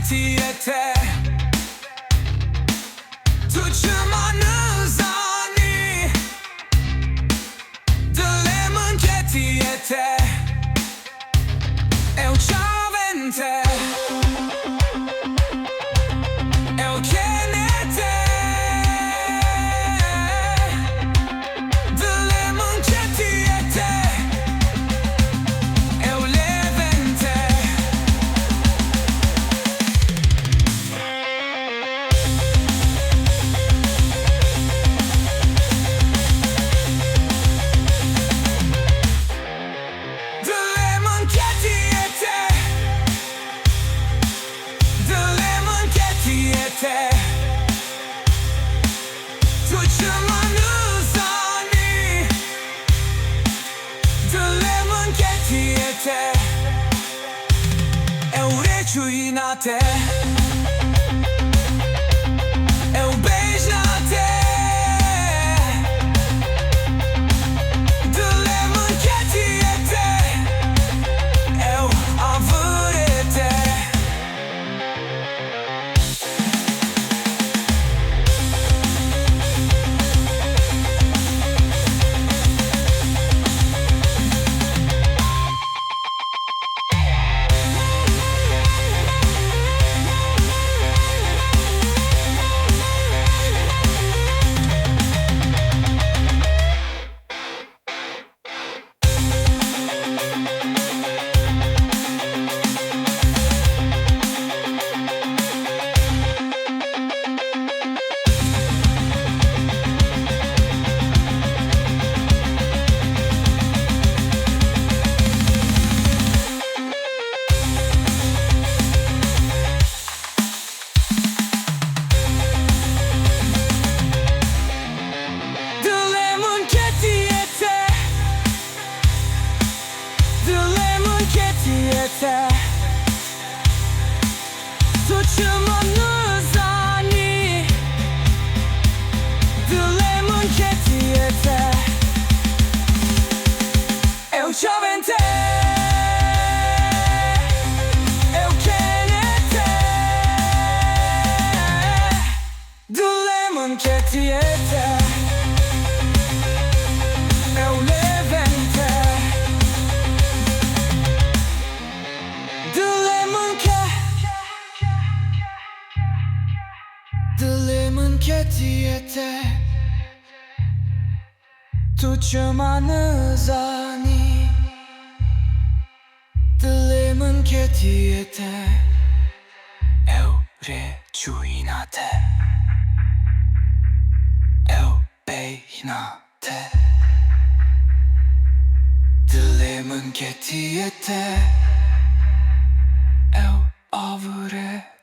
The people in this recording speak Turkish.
ketiyete Tuçmanız ani Dilemın ketiyete Eu chavente Eu kenete Dilemın ketiyete Eu levente Dilemın ketiyete Dilemın ketiyete Tuçmanız ani Dilemın ketiyete Eu reçuinate Eu beijnate Dilemın ketiyete Eu avırete Dilemın ketiyete Dilemın ketiyete Tuçmanız ani Dilemın ketiyete Eu chavente Eu kenete Dilemın ketiyete Eu levente Dilemın Dilemın ketiyete Tuçmanız ani Dilemın ketiyete Eu reçuinate Eu beijnate Dilemın ketiyete Eu avırete